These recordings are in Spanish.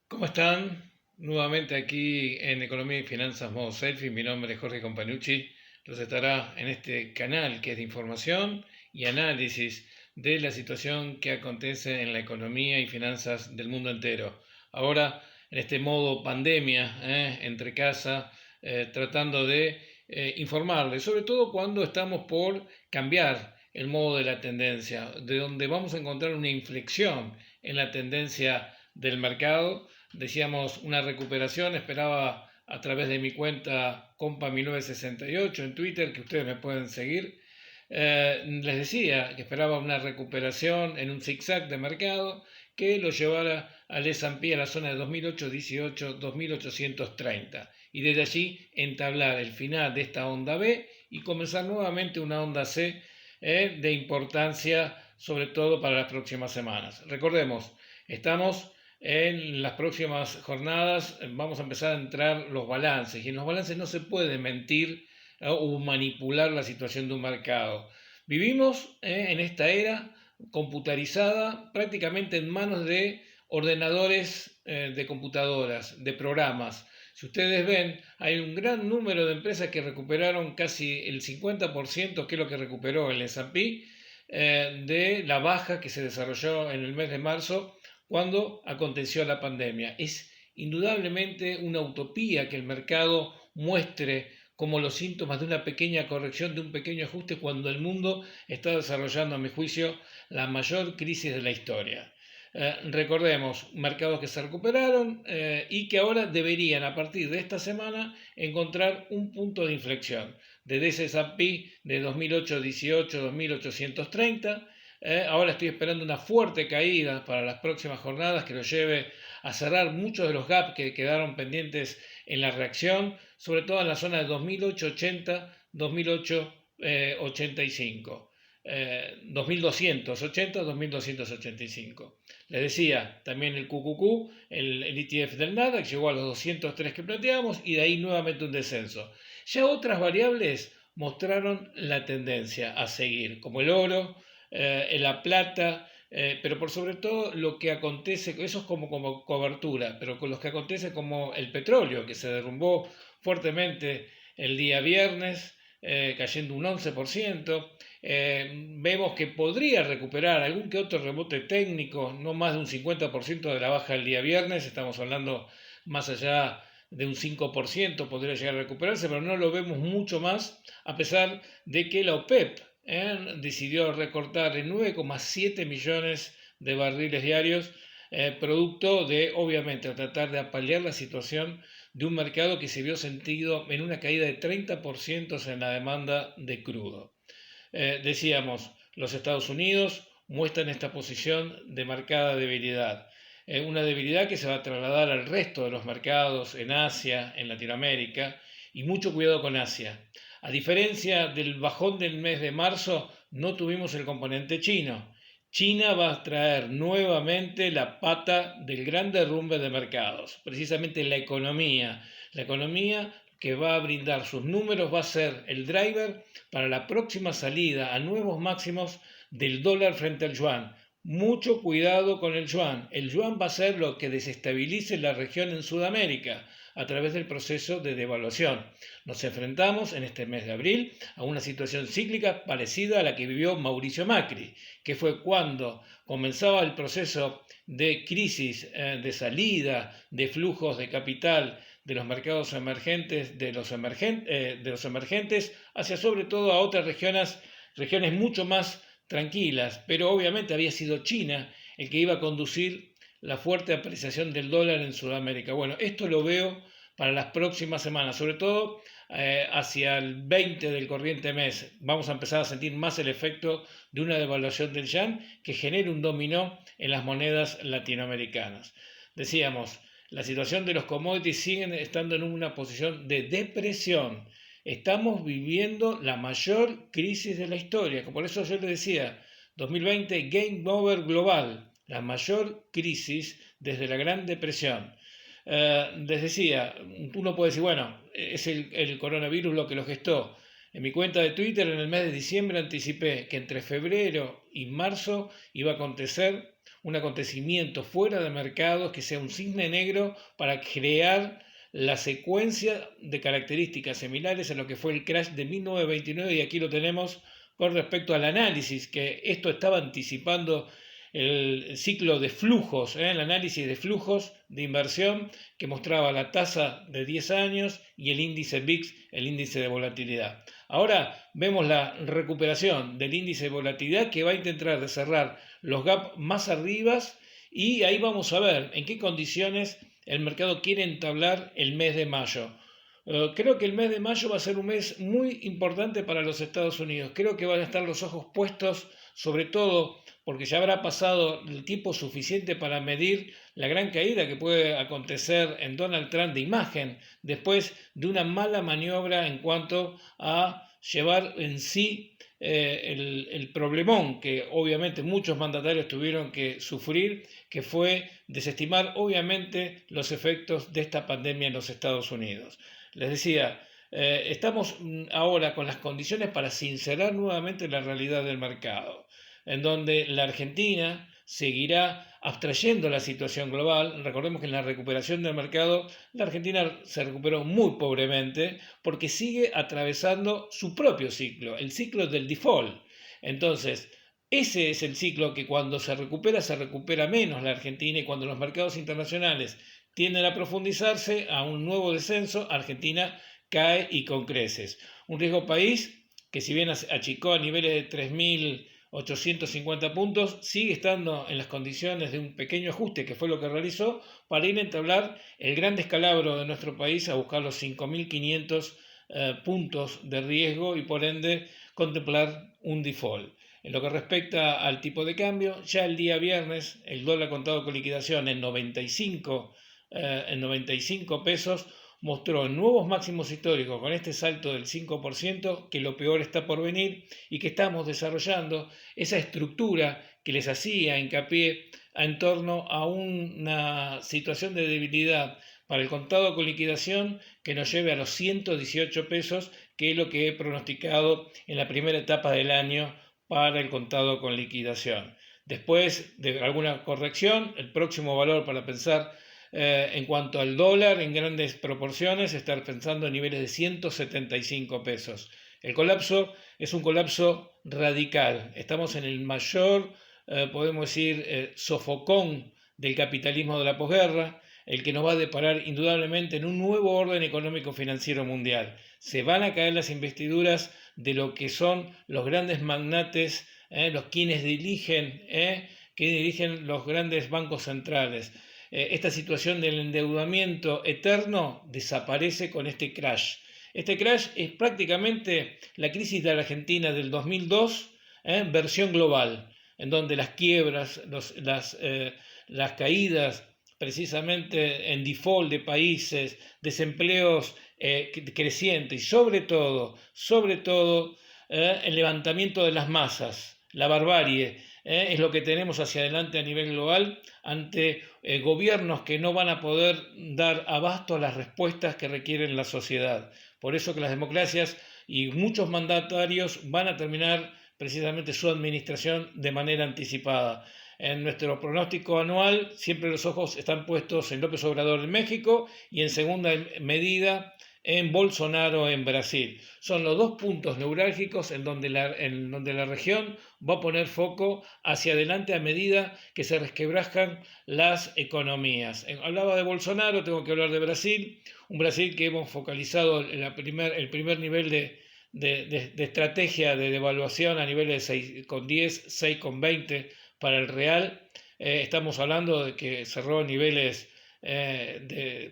¿Cómo están? Nuevamente aquí en Economía y Finanzas Modo Selfie. Mi nombre es Jorge Companucci. Los estará en este canal que es de información y análisis de la situación que acontece en la economía y finanzas del mundo entero. Ahora, en este modo pandemia, entre casa, tratando de informarles, sobre todo cuando estamos por cambiar el modo de la tendencia, de donde vamos a encontrar una inflexión en la tendencia del mercado. Decíamos una recuperación, esperaba a través de mi cuenta Compa1968 en Twitter, que ustedes me pueden seguir. Les decía que esperaba una recuperación en un zigzag de mercado que lo llevara al S&P a la zona de 2018, 2830 y desde allí entablar el final de esta onda B y comenzar nuevamente una onda C de importancia sobre todo para las próximas semanas. Recordemos, estamos en las próximas jornadas, vamos a empezar a entrar los balances y en los balances no se puede mentir o manipular la situación de un mercado. Vivimos en esta era computarizada prácticamente en manos de ordenadores, de computadoras, de programas. Si ustedes ven, hay un gran número de empresas que recuperaron casi el 50%, que es lo que recuperó el S&P, de la baja que se desarrolló en el mes de marzo cuando aconteció la pandemia. Es indudablemente una utopía que el mercado muestre como los síntomas de una pequeña corrección, de un pequeño ajuste, cuando el mundo está desarrollando, a mi juicio, la mayor crisis de la historia. Recordemos, mercados que se recuperaron y que ahora deberían, a partir de esta semana, encontrar un punto de inflexión. Desde ese S&P de 2008-18, 2830, ahora estoy esperando una fuerte caída para las próximas jornadas que lo lleve a cerrar muchos de los gaps que quedaron pendientes en la reacción, sobre todo en la zona de 2880, 2885. 2280, 2285. Les decía, también el QQQ, el ETF del Nasdaq, llegó a los 203 que planteamos y de ahí nuevamente un descenso. Ya otras variables mostraron la tendencia a seguir, como el oro, la plata, pero por sobre todo lo que acontece, eso es como cobertura, pero con lo que acontece como el petróleo, que se derrumbó fuertemente el día viernes, cayendo un 11%. Vemos que podría recuperar algún que otro rebote técnico, no más de un 50% de la baja el día viernes, estamos hablando más allá de un 5% podría llegar a recuperarse, pero no lo vemos mucho más, a pesar de que la OPEP decidió recortar en 9,7 millones de barriles diarios, producto de, obviamente, tratar de apalear la situación de un mercado que se vio sentido en una caída de 30% en la demanda de crudo. Decíamos, los Estados Unidos muestran esta posición de marcada debilidad. Una debilidad que se va a trasladar al resto de los mercados en Asia, en Latinoamérica, y mucho cuidado con Asia. A diferencia del bajón del mes de marzo, no tuvimos el componente chino. China va a traer nuevamente la pata del gran derrumbe de mercados, precisamente la economía que va a brindar sus números va a ser el driver para la próxima salida a nuevos máximos del dólar frente al yuan. Mucho cuidado con el yuan. El yuan va a ser lo que desestabilice la región en Sudamérica a través del proceso de devaluación. Nos enfrentamos en este mes de abril a una situación cíclica parecida a la que vivió Mauricio Macri, que fue cuando comenzaba el proceso de crisis, de salida de flujos de capital de los mercados emergentes, de los emergentes, hacia sobre todo a otras regiones mucho más tranquilas, pero obviamente había sido China el que iba a conducir la fuerte apreciación del dólar en Sudamérica. Bueno, esto lo veo para las próximas semanas, sobre todo hacia el 20 del corriente mes. Vamos a empezar a sentir más el efecto de una devaluación del yuan que genere un dominó en las monedas latinoamericanas. Decíamos, la situación de los commodities sigue estando en una posición de depresión. Estamos viviendo la mayor crisis de la historia. Por eso yo le decía, 2020 Game Over Global, la mayor crisis desde la Gran Depresión. Les decía, uno puede decir, bueno, es el coronavirus lo que lo gestó. En mi cuenta de Twitter en el mes de diciembre anticipé que entre febrero y marzo iba a acontecer un acontecimiento fuera de mercados que sea un cisne negro para crear la secuencia de características similares a lo que fue el crash de 1929, y aquí lo tenemos con respecto al análisis, que esto estaba anticipando el ciclo de flujos, el análisis de flujos de inversión que mostraba la tasa de 10 años y el índice VIX, el índice de volatilidad. Ahora vemos la recuperación del índice de volatilidad que va a intentar de cerrar los gaps más arriba, y ahí vamos a ver en qué condiciones el mercado quiere entablar el mes de mayo. Creo que el mes de mayo va a ser un mes muy importante para los Estados Unidos. Creo que van a estar los ojos puestos, sobre todo porque ya habrá pasado el tiempo suficiente para medir la gran caída que puede acontecer en Donald Trump de imagen después de una mala maniobra en cuanto a llevar en sí el problemón que obviamente muchos mandatarios tuvieron que sufrir, que fue desestimar obviamente los efectos de esta pandemia en los Estados Unidos. Les decía, estamos ahora con las condiciones para sincerar nuevamente la realidad del mercado, en donde la Argentina seguirá abstrayendo la situación global. Recordemos que en la recuperación del mercado, la Argentina se recuperó muy pobremente porque sigue atravesando su propio ciclo, el ciclo del default. Entonces, ese es el ciclo que cuando se recupera menos la Argentina, y cuando los mercados internacionales tienden a profundizarse a un nuevo descenso, Argentina cae y con creces. Un riesgo país que, si bien achicó a niveles de 3.850 puntos, sigue estando en las condiciones de un pequeño ajuste, que fue lo que realizó, para ir a entablar el gran descalabro de nuestro país a buscar los 5.500 puntos de riesgo y por ende contemplar un default. En lo que respecta al tipo de cambio, ya el día viernes el dólar contado con liquidación en 95 pesos mostró nuevos máximos históricos con este salto del 5%, que lo peor está por venir y que estamos desarrollando esa estructura que les hacía hincapié en torno a una situación de debilidad para el contado con liquidación que nos lleve a los 118 pesos, que es lo que he pronosticado en la primera etapa del año para el contado con liquidación. Después de alguna corrección, el próximo valor para pensar en cuanto al dólar, en grandes proporciones, estar pensando en niveles de 175 pesos. El colapso es un colapso radical. Estamos en el mayor, podemos decir, sofocón del capitalismo de la posguerra, el que nos va a deparar indudablemente en un nuevo orden económico-financiero mundial. Se van a caer las investiduras de lo que son los grandes magnates, quienes dirigen los grandes bancos centrales. Esta situación del endeudamiento eterno desaparece con este crash. Este crash es prácticamente la crisis de la Argentina del 2002, versión global, en donde las quiebras, las caídas precisamente en default de países, desempleos crecientes y sobre todo el levantamiento de las masas, la barbarie, es lo que tenemos hacia adelante a nivel global ante gobiernos que no van a poder dar abasto a las respuestas que requieren la sociedad. Por eso que las democracias y muchos mandatarios van a terminar precisamente su administración de manera anticipada. En nuestro pronóstico anual siempre los ojos están puestos en López Obrador en México y en segunda medida en Bolsonaro en Brasil. Son los dos puntos neurálgicos en donde la región va a poner foco hacia adelante a medida que se resquebrajan las economías. Hablaba de Bolsonaro, tengo que hablar de Brasil, un Brasil que hemos focalizado el primer nivel de estrategia de devaluación a niveles de 6,10, 6,20 para el real. Estamos hablando de que cerró niveles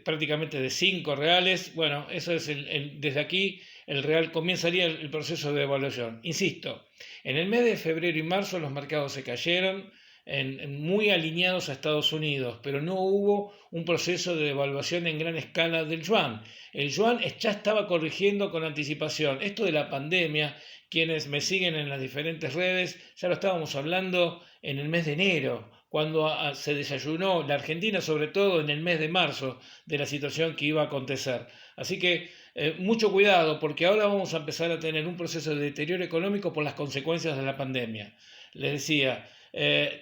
prácticamente de 5 reales. Bueno, eso es desde aquí el real comenzaría el proceso de devaluación. Insisto, en el mes de febrero y marzo los mercados se cayeron, muy alineados a Estados Unidos, pero no hubo un proceso de devaluación en gran escala del yuan. El yuan ya estaba corrigiendo con anticipación. Esto de la pandemia, quienes me siguen en las diferentes redes, ya lo estábamos hablando en el mes de enero, cuando se desayunó la Argentina, sobre todo en el mes de marzo, de la situación que iba a acontecer. Así que mucho cuidado, porque ahora vamos a empezar a tener un proceso de deterioro económico por las consecuencias de la pandemia. Les decía,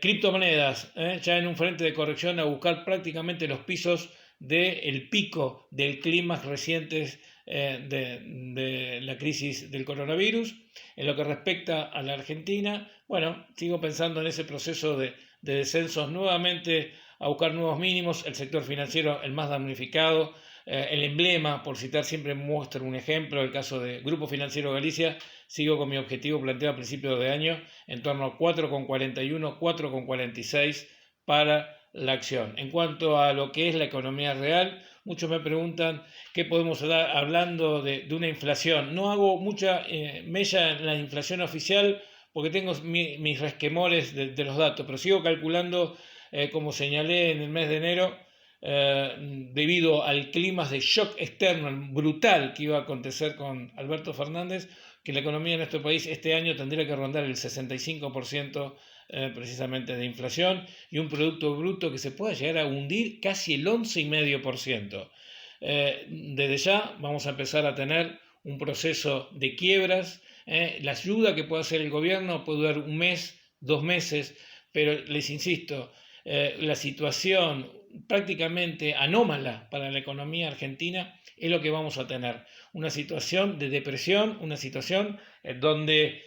Criptomonedas, ya en un frente de corrección a buscar prácticamente los pisos del pico del clima recientes de la crisis del coronavirus. En lo que respecta a la Argentina, bueno, sigo pensando en ese proceso de descensos nuevamente a buscar nuevos mínimos, el sector financiero el más damnificado, el emblema, por citar siempre muestra un ejemplo, el caso de Grupo Financiero Galicia, sigo con mi objetivo planteado a principios de año en torno a 4,41, 4,46 para la acción. En cuanto a lo que es la economía real, muchos me preguntan qué podemos dar hablando de una inflación. No hago mucha mella en la inflación oficial porque tengo mis resquemores de los datos, pero sigo calculando, como señalé en el mes de enero, debido al clima de shock externo brutal que iba a acontecer con Alberto Fernández, que la economía en nuestro país este año tendría que rondar el 65% precisamente de inflación y un Producto Bruto que se pueda llegar a hundir casi el 11,5%. Desde ya vamos a empezar a tener un proceso de quiebras. La ayuda que puede hacer el gobierno puede durar un mes, 2 meses, pero les insisto, la situación prácticamente anómala para la economía argentina es lo que vamos a tener. Una situación de depresión, una situación donde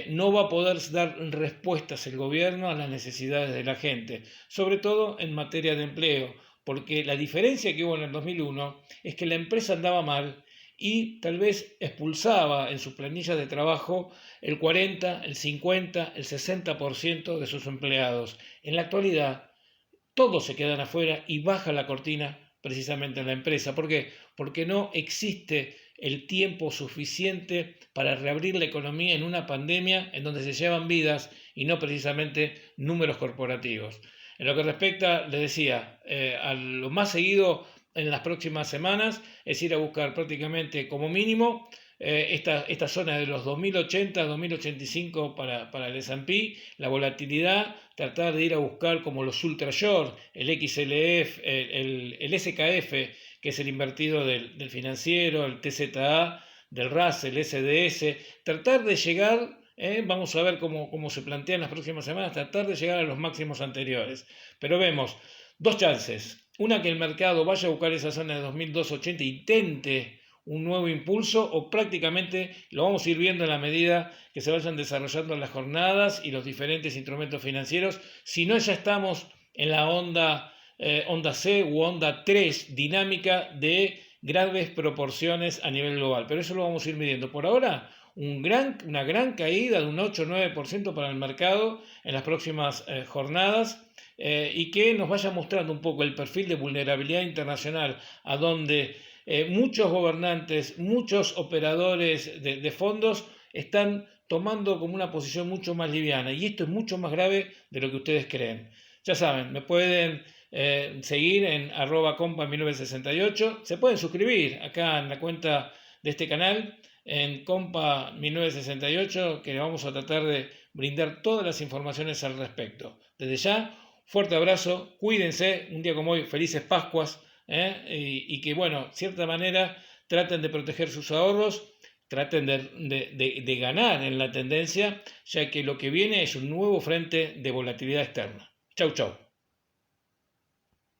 no va a poder dar respuestas el gobierno a las necesidades de la gente, sobre todo en materia de empleo, porque la diferencia que hubo en el 2001 es que la empresa andaba mal y tal vez expulsaba en sus planillas de trabajo el 40, el 50, el 60% de sus empleados. En la actualidad, todos se quedan afuera y baja la cortina precisamente en la empresa. ¿Por qué? Porque no existe el tiempo suficiente para reabrir la economía en una pandemia en donde se llevan vidas y no precisamente números corporativos. En lo que respecta, les decía, a lo más seguido en las próximas semanas es ir a buscar prácticamente como mínimo esta zona de los 2080, 2085 para el S&P, la volatilidad, tratar de ir a buscar como los ultra short, el XLF, el SKF, que es el invertido del financiero, el TZA, del Russell, el SDS, tratar de llegar, vamos a ver cómo se plantea en las próximas semanas, tratar de llegar a los máximos anteriores. Pero vemos dos chances. Una, que el mercado vaya a buscar esa zona de 2280 e intente un nuevo impulso, o prácticamente lo vamos a ir viendo en la medida que se vayan desarrollando las jornadas y los diferentes instrumentos financieros. Si no, ya estamos en la onda C u onda 3 dinámica de grandes proporciones a nivel global, pero eso lo vamos a ir midiendo. Por ahora, una gran caída de un 8-9% para el mercado en las próximas jornadas, y que nos vaya mostrando un poco el perfil de vulnerabilidad internacional, a donde muchos gobernantes, muchos operadores de fondos están tomando como una posición mucho más liviana, y esto es mucho más grave de lo que ustedes creen. Ya saben, me pueden seguir en @compa1968, se pueden suscribir acá en la cuenta de este canal en compa1968, que vamos a tratar de brindar todas las informaciones al respecto. Desde ya, fuerte abrazo, cuídense, un día como hoy, felices Pascuas, y que, bueno, de cierta manera traten de proteger sus ahorros, traten de ganar en la tendencia, ya que lo que viene es un nuevo frente de volatilidad externa. Chau, chau.